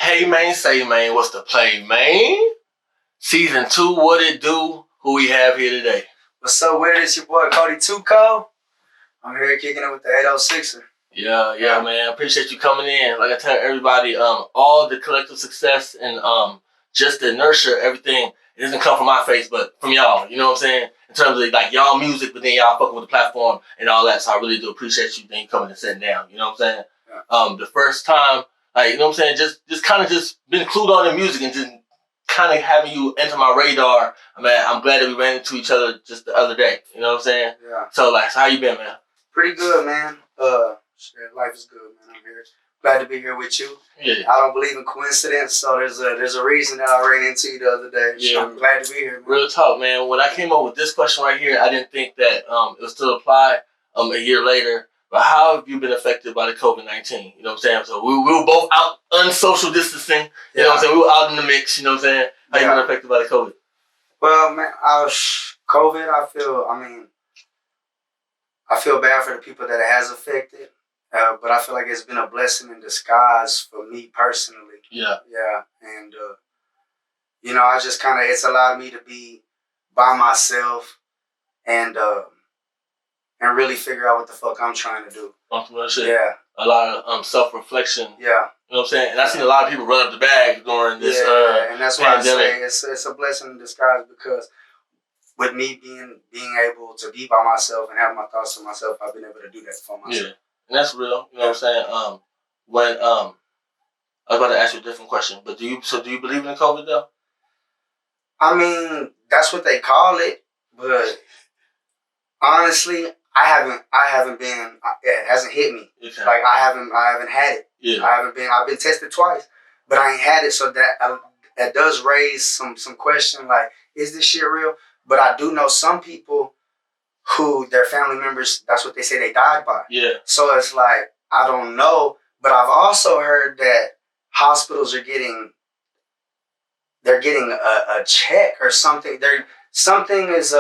Hey man, say man, what's the play, man? Season 2, what it do? Who we have here today? What's up with it? It's your boy Cody 2Co. I'm here kicking it with the 806er. Yeah, man. Appreciate you coming in. Like I tell everybody, all the collective success and just the inertia, everything, it doesn't come from my face, but from y'all. You know what I'm saying? In terms of like y'all music, but then y'all fucking with the platform and all that. So I really do appreciate you then coming and sitting down. You know what I'm saying? Yeah. The first time, like, you know what I'm saying, just kind of just been clued on in music and just kind of having you enter my radar. I mean, I'm glad that we ran into each other just the other day. You know what I'm saying? Yeah. So like, how you been, man? Pretty good, man. Life is good, man. I'm here. Glad to be here with you. Yeah. I don't believe in coincidence, so there's a reason that I ran into you the other day. Yeah. So I'm glad to be here, man. Real talk, man. When I came up with this question right here, I didn't think that it would still apply a year later. But how have you been affected by the COVID-19? You know what I'm saying? So we were both out unsocial distancing. You know what I'm saying? We were out in the mix. You know what I'm saying? How you been affected by the COVID? Well, man, COVID, I feel bad for the people that it has affected. But I feel like it's been a blessing in disguise for me personally. Yeah. Yeah. And, I just kind of, it's allowed me to be by myself and really figure out what the fuck I'm trying to do. Yeah. A lot of self-reflection. Yeah. You know what I'm saying? And I've seen a lot of people run up the bag during this and that's why pandemic. I say it's a blessing in disguise because with me being able to be by myself and have my thoughts to myself, I've been able to do that for myself. Yeah. And that's real. You know what I'm saying? When I was about to ask you a different question, but do you believe in COVID though? I mean, that's what they call it, but honestly, I haven't been. It hasn't hit me. Okay. Like I haven't had it. Yeah. I've been tested twice, but I ain't had it. So that does raise some question. Like, is this shit real? But I do know some people who their family members, that's what they say they died by. Yeah. So it's like, I don't know, but I've also heard that hospitals are getting a check or something. Something is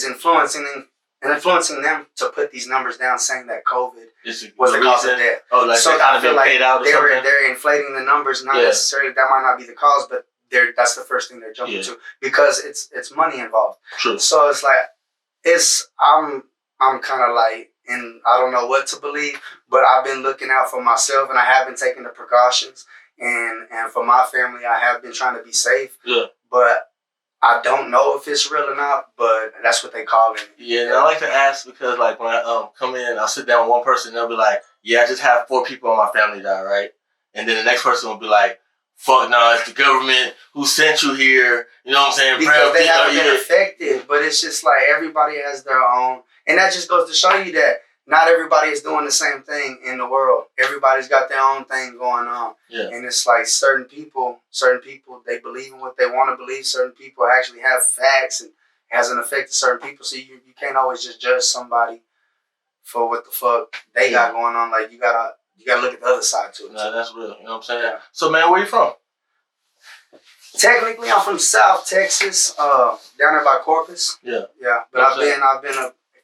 influencing them to put these numbers down, saying that COVID was the cause of death. Oh, like so I feel like they're inflating the numbers. Not necessarily that might not be the cause, but that's the first thing they're jumping to because it's money involved. True. So it's like I'm kind of like I don't know what to believe, but I've been looking out for myself and I have been taking the precautions and for my family I have been trying to be safe. Yeah. But I don't know if it's real or not, but that's what they call it. Yeah, and I like to ask because like when I come in, I'll sit down with one person and they'll be like, yeah, I just have 4 people in my family die, right? And then the next person will be like, fuck no, it's the government who sent you here. You know what I'm saying? Because they haven't been affected, but it's just like everybody has their own. And that just goes to show you that not everybody is doing the same thing in the world. Everybody's got their own thing going on. Yeah. And it's like certain people, they believe in what they want to believe. Certain people actually have facts and it hasn't affected certain people. So you can't always just judge somebody for what the fuck they got going on. Like you gotta look at the other side too. Nah, that's real. You know what I'm saying? Yeah. So man, where you from? Technically, I'm from South Texas, down there by Corpus. Yeah. Yeah. But I've been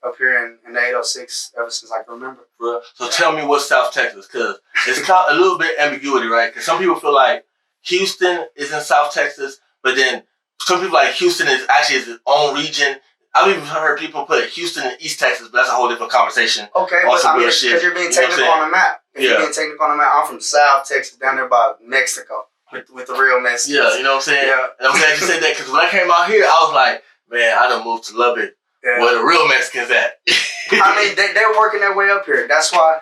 up here in the 806 ever since I can remember. Bro. So tell me what's South Texas, because it's kind of a little bit ambiguity, right? Because some people feel like Houston is in South Texas, but then some people like Houston is actually its own region. I've even heard people put Houston in East Texas, but that's a whole different conversation. Okay, but I mean, because you're being technical on the map. If you're being technical on the map, I'm from South Texas, down there by Mexico, with the real Mexicans. Yeah, you know what I'm saying? Yeah. And I'm glad you said that, because when I came out here, I was like, man, I done moved to Lubbock. Yeah. Where the real Mexicans at? I mean, they're working their way up here. That's how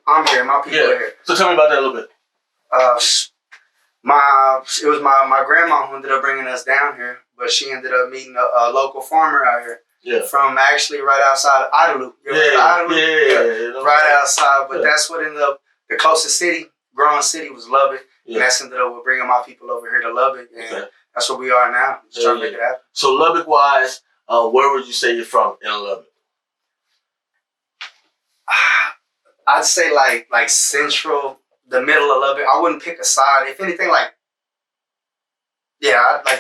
I'm here. My people are here. So tell me about that a little bit. It was my grandma who ended up bringing us down here, but she ended up meeting a local farmer out here. Yeah. From actually right outside of Idalou. Yeah. Right outside, but that's what ended up the closest growing city was Lubbock, and that's ended up with bringing my people over here to Lubbock, and that's where we are now. Just trying to make it happen. So Lubbock wise. Where would you say you're from in Lubbock? I'd say like central, the middle of Lubbock. I wouldn't pick a side. If anything, like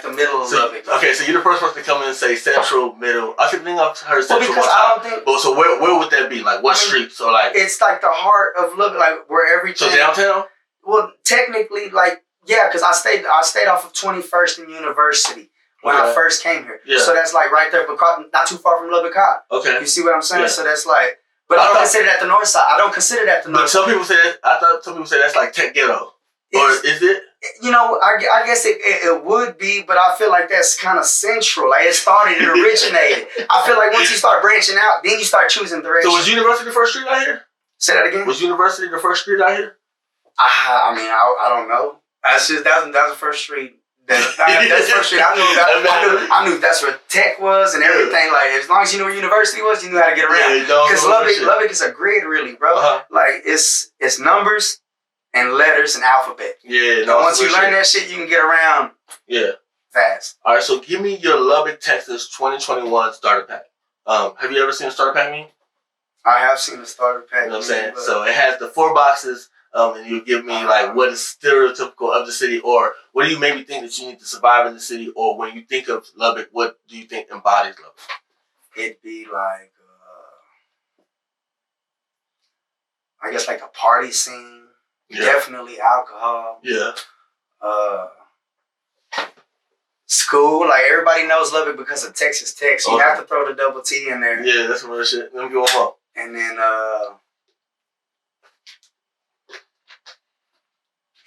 the middle of Lubbock. Okay, so you're the first person to come in and say central, middle. I think I've heard central because I don't think. But so where would that be? Like what street? So like it's like the heart of Lubbock, like where everything. So downtown. Well, technically, like Yeah, because I stayed off of 21st and University when I first came here. Yeah. So that's like right there, not too far from Lubbock High. Okay. You see what I'm saying? Yeah. So that's like, but I don't consider that the north side. I don't consider that the north side. But some people say that, I thought some people say that's like tech ghetto. Or is it? You know, I guess it would be, but I feel like that's kind of central. Like it started, it originated. I feel like once you start branching out, then you start choosing direction. So was University the first street out here? Say that again? Was University the first street out here? I mean, I don't know. That's the first street. That's the first street. I knew that's where tech was and everything. Like as long as you knew where University was, you knew how to get around. Because Lubbock is a grid, really, bro. Like it's numbers and letters and alphabet. Yeah. And once you learn that shit, you can get around. Yeah. Fast. All right. So give me your Lubbock, Texas 2021 starter pack. Have you ever seen a starter pack meme? I have seen a starter pack. You know what I'm saying? So it has the 4 boxes. And you give me like what is stereotypical of the city, or what do you maybe think that you need to survive in the city, or when you think of Lubbock, what do you think embodies Lubbock? It'd be like, I guess like a party scene. Yeah. Definitely alcohol. Yeah. School, like everybody knows Lubbock because of Texas Tech, so you have to throw the double T in there. Yeah, that's some real shit. Let me go on. And then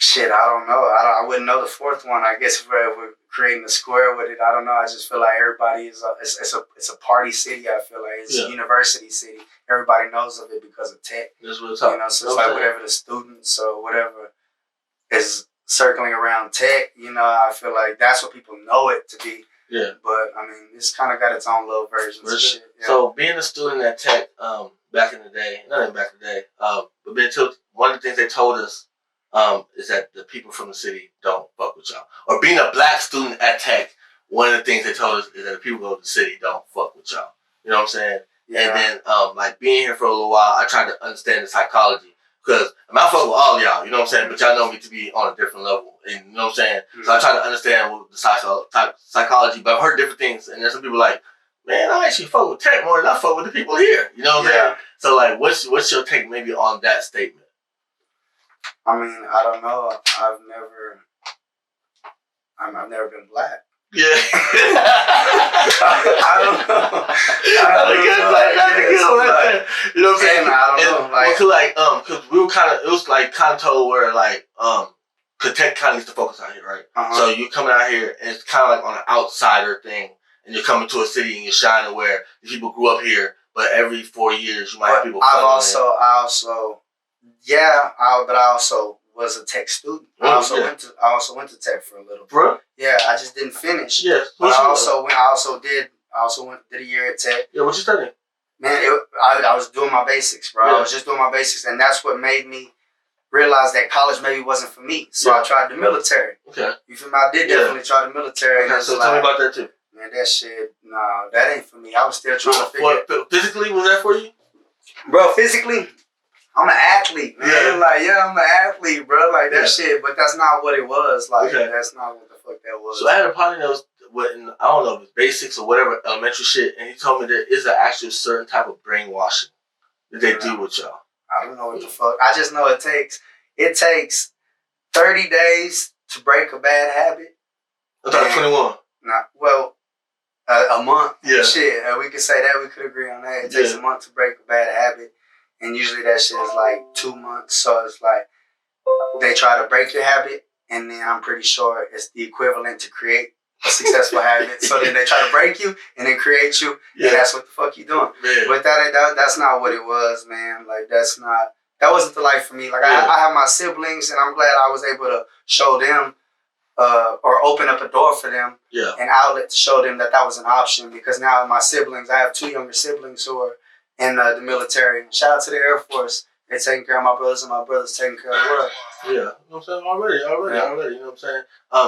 shit, I don't know. I wouldn't know the 4th one. I guess if we're creating a square with it, I don't know. I just feel like everybody is it's a party city. I feel like it's a university city. Everybody knows of it because of tech. That's what it's talking. You know, so it's like whatever the students or whatever is circling around tech. You know, I feel like that's what people know it to be. Yeah. But I mean, it's kind of got its own little versions of shit. Yeah. So being a student at tech, back in the day, not even back in the day, but one of the things they told us. Is that the people from the city don't fuck with y'all. Or being a black student at Tech, one of the things they told us is that the people who go to the city don't fuck with y'all. You know what I'm saying? Yeah. And then, like, being here for a little while, I tried to understand the psychology. Because I fuck with all of y'all, you know what I'm saying? But y'all know me to be on a different level. And you know what I'm saying? Mm-hmm. So I try to understand what the psychology, but I've heard different things. And there's some people like, man, I actually fuck with Tech more than I fuck with the people here. You know what I'm saying? So, like, what's your take maybe on that statement? I mean, I don't know. I've never been black. Yeah. I don't know. You know what I'm saying? I don't know. Cause we were it was kind of told where cause Tech kind of used to focus out here, right? So you're coming out here and it's kind of like on an outsider thing, and you're coming to a city and you're shining where the people grew up here, but every 4 years you might have people. I also was a Tech student. I also went to Tech for a little bit. Bro? Yeah, I just didn't finish. Yeah. But I did a year at Tech. Yeah, what you studying? Man, I was doing my basics, bro. Yeah. I was just doing my basics, and that's what made me realize that college maybe wasn't for me. So I tried the military. Okay. You feel me? I did definitely try the military. Okay, so tell me about that too. Man, that shit, nah, that ain't for me. I was still trying to figure it. Physically, was that for you? Bro, physically, I'm an athlete, man. Yeah. I'm an athlete, bro. Like, that shit, but that's not what it was. Like, that's not what the fuck that was. So I had a partner that was, I don't know if it's basics or whatever, elementary shit, and he told me there is an actual certain type of brainwashing that they do with y'all. I don't know what the fuck. I just know it takes 30 days to break a bad habit. I thought 21. Nah, well, a month. Yeah. Shit, we could say that. We could agree on that. It takes a month to break a bad habit. And usually that shit is like 2 months. So it's like they try to break your habit, and then I'm pretty sure it's the equivalent to create a successful habit. So then they try to break you and then create you, and that's what the fuck you doing. Yeah. But that's not what it was, man. Like that wasn't the life for me. Like I have my siblings, and I'm glad I was able to show them or open up a door for them, an outlet to show them that was an option. Because now my siblings, I have 2 younger siblings who are in the military. Shout out to the Air Force. They're taking care of my brothers, and my brothers taking care of the world. Yeah, you know what I'm saying? Already, you know what I'm saying?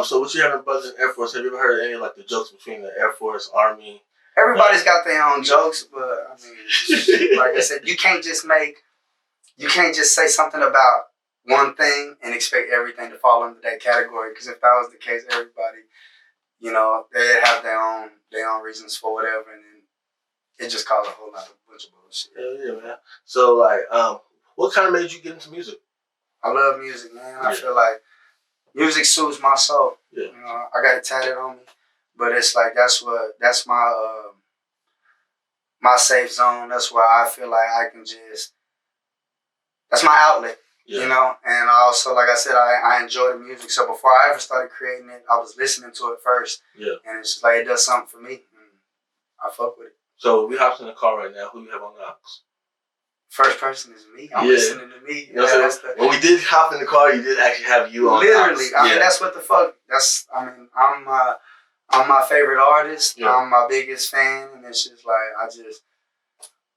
So what you have in brothers in the Air Force, have you ever heard any like the jokes between the Air Force, Army? Everybody's got their own jokes, but I mean, like I said, you can't just say something about one thing and expect everything to fall under that category. Because if that was the case, everybody, you know, they'd have their own reasons for whatever, and then it just caused a whole bunch of bullshit. Yeah, man. So like, what kind of made you get into music? I love music, man. I feel like music soothes my soul. Yeah. You know, I got it tatted on me, but it's like that's my my safe zone. That's where I feel like I can just. That's my outlet. Yeah. You know, and also, like I said, I enjoy the music. So before I ever started creating it, I was listening to it first. Yeah. And it's just like it does something for me. And I fuck with it. So we hopped in the car right now. Who you have on the aux? First person is me. I'm listening to me. You know what I'm saying? When we did hop in the car, you did actually have you on. Literally, I mean that's what the fuck. I'm my favorite artist. Yeah. I'm my biggest fan, and it's just like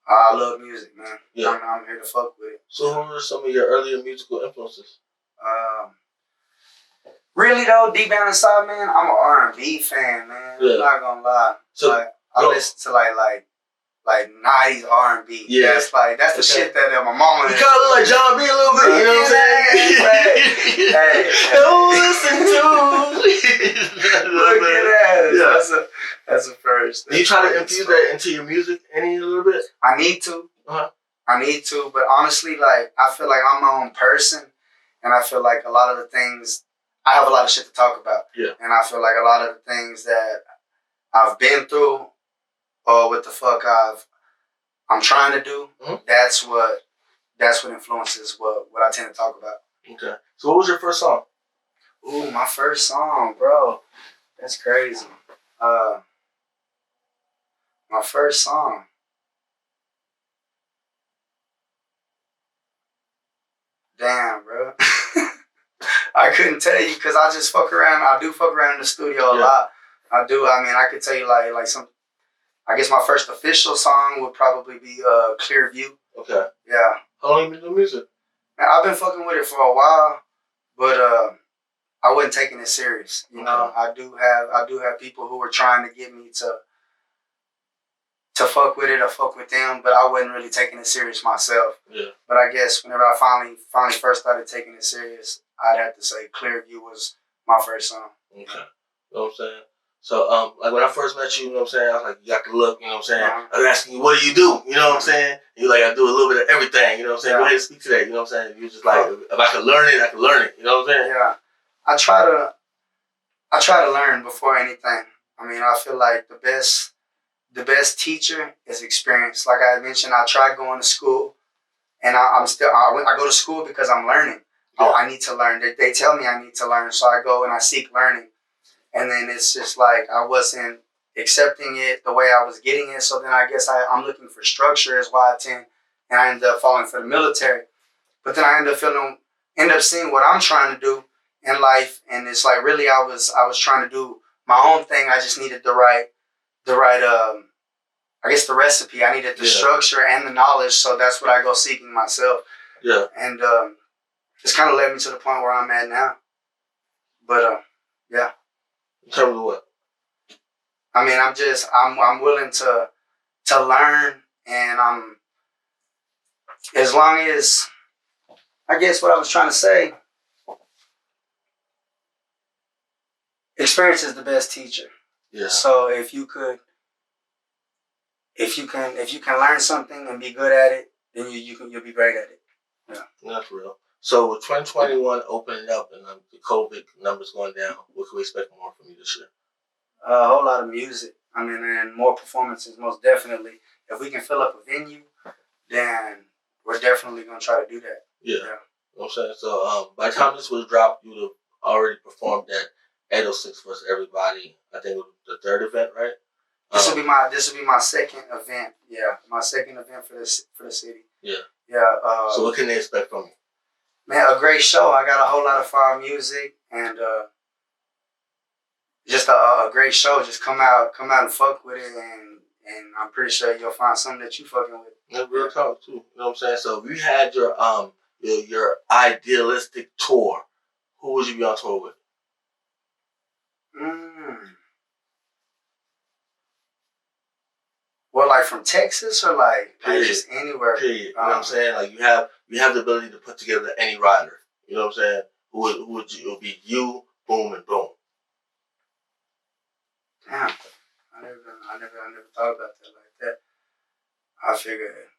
I love music, man. Yeah. I'm here to fuck with it. So who are some of your earlier musical influences? Really though, deep down inside, man, I'm an R&B fan, man. Yeah. I'm not gonna lie. So like I listen to like 90s R&B. Yeah. That's the shit that my mama. You kind of look like John B a little bit, you know what I'm saying? Hey, don't listen to. Look at that. Yeah. That's a first. Do you try to infuse that into your music a little bit? I need to. I need to, but honestly, like I feel like I'm my own person, and I feel like a lot of the things I have a lot of shit to talk about. Yeah. And I feel like a lot of the things that I've been through, or what the fuck I'm trying to do, that's what influences what I tend to talk about. Okay. So what was your first song? Ooh, my first song, bro. That's crazy. My first song. Damn, bro. I couldn't tell you because I just fuck around. I do fuck around in the studio a lot. I do. I mean, I could tell you like some. I guess my first official song would probably be "Clear View." Okay. Yeah. How long you been doing music? Man, I've been fucking with it for a while, but I wasn't taking it serious. You know, I do have people who were trying to get me to fuck with it or fuck with them, but I wasn't really taking it serious myself. Yeah. But I guess whenever I finally first started taking it serious, I'd have to say "Clearview" was my first song. Okay. You know what I'm saying? So, like when I first met you, you know what I'm saying? I was like, you got the look, you know what I'm saying? I was asking you, what do you do? You know what I'm saying? You like, I do a little bit of everything, you know what I'm saying? Go ahead and speak to that, you know what I'm saying? You just like, if I could learn it, I could learn it, you know what I'm saying? Yeah. I try to learn before anything. I mean, I feel like the best teacher is experience. Like I mentioned, I tried going to school, and I go to school because I'm learning. Yeah. I need to learn. They tell me I need to learn, so I go and I seek learning. And then it's just like I wasn't accepting it the way I was getting it. So then I guess I'm looking for structure is why I ended up falling for the military. But then I ended up seeing what I'm trying to do in life, and it's like really I was trying to do my own thing. I just needed the right I guess the recipe. I needed the structure and the knowledge, so that's what I go seeking myself. Yeah. And it's kind of led me to the point where I'm at now. But yeah. In terms of what? I mean, I'm willing to learn, and as long as I guess what I was trying to say. Experience is the best teacher. Yeah. So if you can learn something and be good at it, then you'll be great at it. Yeah. That's real. So with 2021 opening up and the COVID numbers going down, what can we expect more from you this year? A whole lot of music. I mean, and more performances, most definitely. If we can fill up a venue, then we're definitely gonna try to do that. Yeah. You know what I'm saying? So by the time this was dropped, you would have already performed at 806 vs. Everybody. I think it was the third event, right? This will be my second event. Yeah, my second event for the city. Yeah. Yeah. So what can they expect from you? Man, a great show. I got a whole lot of fire music and just a great show. Just come out and fuck with it, and I'm pretty sure you'll find something that you fucking with. That's real talk too. You know what I'm saying? So if you had your idealistic tour, who would you be on tour with? Well, like from Texas or like just anywhere? Period. You know what I'm saying? Like you have the ability to put together any rider. You know what I'm saying? Who would you? It would be you, Boom, and Boom. Damn, I never thought about that like that. I figured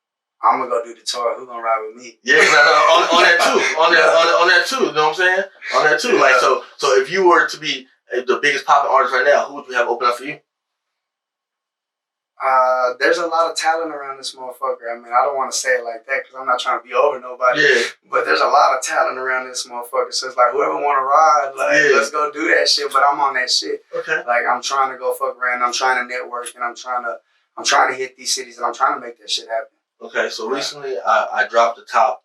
I'm gonna go do the tour. Who gonna ride with me? Yeah, on that too. On that too. You know what I'm saying? On that too. Yeah. Like so if you were to be the biggest popping artist right now, who would you have open up for you? There's a lot of talent around this motherfucker. I mean, I don't want to say it like that because I'm not trying to be over nobody. Yeah. But there's a lot of talent around this motherfucker. So it's like whoever want to ride, like let's go do that shit. But I'm on that shit. Okay. Like I'm trying to go fuck around. I'm trying to network and I'm trying to hit these cities and I'm trying to make that shit happen. Okay. So recently I dropped the top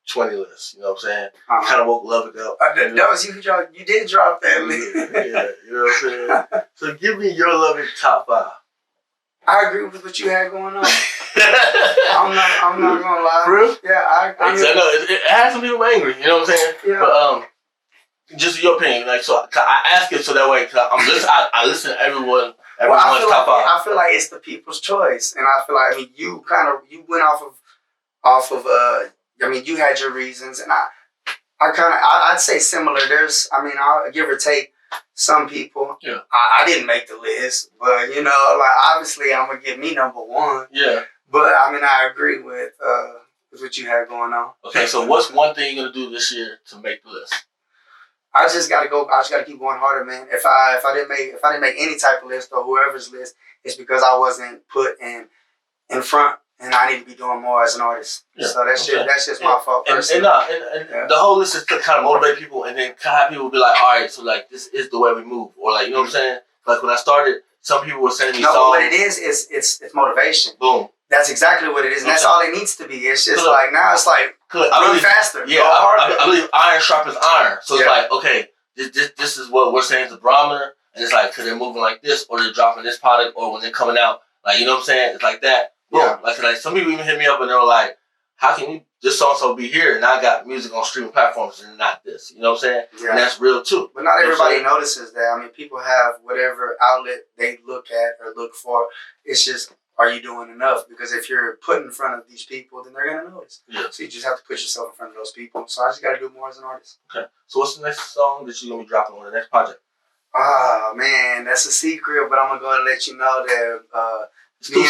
20 list. You know what I'm saying? Kind of woke Lubbock up. That was you. You did drop that list. Yeah. You know what I'm saying? So give me your Lubbock top 5. I agree with what you had going on. I'm not gonna lie. For real? Yeah, I know it has some people angry. You know what I'm saying? Yeah. But just your opinion, like so, I ask it so that way because I listen to everyone's top 5. I feel like it's the people's choice, and I feel like you went off of I mean you had your reasons, and I'd say similar. I'll give or take. Some people, I didn't make the list, but like obviously I'm gonna give me number 1. Yeah. But I mean I agree with what you had going on. Okay, so what's one thing you're gonna do this year to make the list? I just gotta keep going harder, man. If I didn't make any type of list or whoever's list, it's because I wasn't put in front. And I need to be doing more as an artist. Yeah. So that's just my fault. And the whole list is to kind of motivate people, and then kind of have people be like, all right, so like this is the way we move, or like you know what I'm saying. Like when I started, some people were sending me songs. No, what it is it's motivation. Boom. That's exactly what it is, and that's all it needs to be. It's just like now it's like run faster. Yeah, I believe iron sharpens iron. So it's like okay, this is what we're saying is the barometer, and it's like because they're moving like this, or they're dropping this product, or when they're coming out, like you know what I'm saying. It's like that. Yeah. Like some people even hit me up and they were like, how can this so be here and I got music on streaming platforms and not this? You know what I'm saying? Yeah. And that's real too. But not everybody notices that. I mean, people have whatever outlet they look at or look for. It's just, are you doing enough? Because if you're put in front of these people, then they're going to notice. Yeah. So you just have to put yourself in front of those people. So I just got to do more as an artist. Okay. So what's the next song that you're going to be dropping on the next project? Oh, man, that's a secret, but I'm going to go and let you know that... Me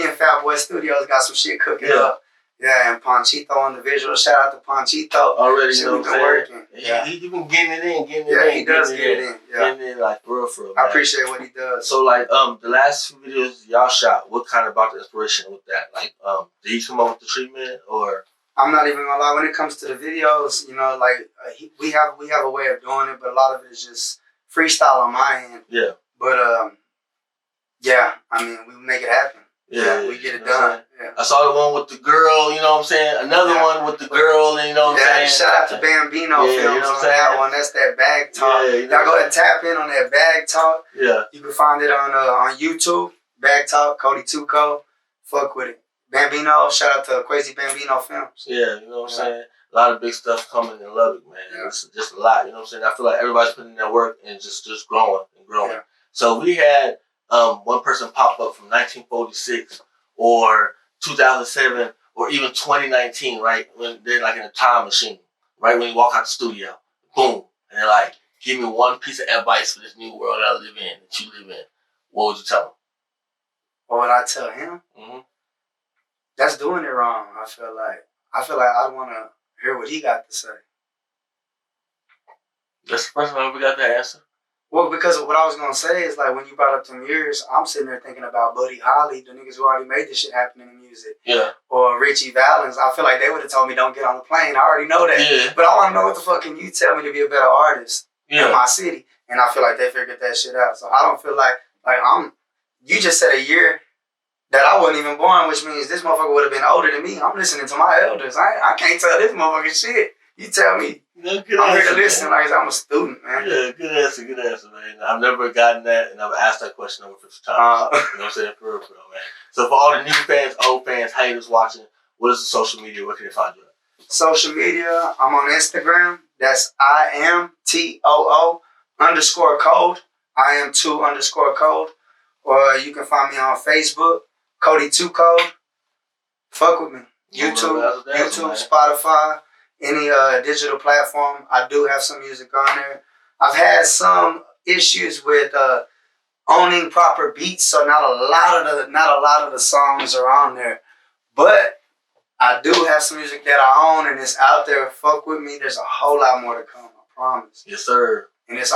and Fat Boy Studios got some shit cooking up. Yeah, and Panchito on the visual. Shout out to Panchito. Already, you know what I'm saying? Working. Yeah, he been getting it in. Yeah, he does get it in. Yeah. Getting it in, like, for real, man. I appreciate what he does. So, like, the last few videos y'all shot, what kind of brought the inspiration with that? Like, did he come up with the treatment, or? I'm not even gonna lie. When it comes to the videos, we have a way of doing it, but a lot of it is just freestyle on my end. Yeah. But, yeah, I mean, we make it happen. Yeah, we get it done. Yeah. I saw the one with the girl, you know what I'm saying? Another one with the girl, and you know what I'm saying? Shout out to Bambino Films, you know on that one. That's that bag talk. Yeah, y'all go ahead and tap in on that bag talk. Yeah. You can find it on YouTube, bag talk, Cody Tuco. Fuck with it. Bambino, shout out to Crazy Bambino Films. Yeah, you know what I'm saying? A lot of big stuff coming in Lubbock, man. Yeah. It's just a lot, you know what I'm saying? I feel like everybody's putting in their work and just growing and growing. Yeah. So we had... one person pop up from 1946 or 2007 or even 2019, right? When they're like in a time machine, right? When you walk out the studio, boom. And they're like, give me one piece of advice for this new world I live in, that you live in. What would you tell him? What would I tell him? Mm-hmm. That's doing it wrong, I feel like I want to hear what he got to say. That's the first time I ever got that answer. Well, because what I was going to say is, like, when you brought up them years, I'm sitting there thinking about Buddy Holly, the niggas who already made this shit happen in the music. Yeah. Or Richie Valens. I feel like they would have told me, don't get on the plane. I already know that. Yeah. But I want to know what the fuck can you tell me to be a better artist in my city? And I feel like they figured that shit out. So I don't feel like you just said a year that I wasn't even born, which means this motherfucker would have been older than me. I'm listening to my elders. I can't tell this motherfucker shit. You tell me. No, I'm here to listen like I'm a student, man. Yeah, good answer, man. I've never gotten that, and I've asked that question over 50 times. You know what I'm saying? For real, man. So for all the new fans, old fans, haters watching, what is the social media? Where can they find you at? Social media, I'm on Instagram. That's IAMTOO_code. IAM2_code. Or you can find me on Facebook, Cody 2 Code. Fuck with me. YouTube, Spotify. Any digital platform, I do have some music on there. I've had some issues with owning proper beats, so not a lot of the songs are on there. But I do have some music that I own, and it's out there. Fuck with me. There's a whole lot more to come. I promise. Yes, sir. And it's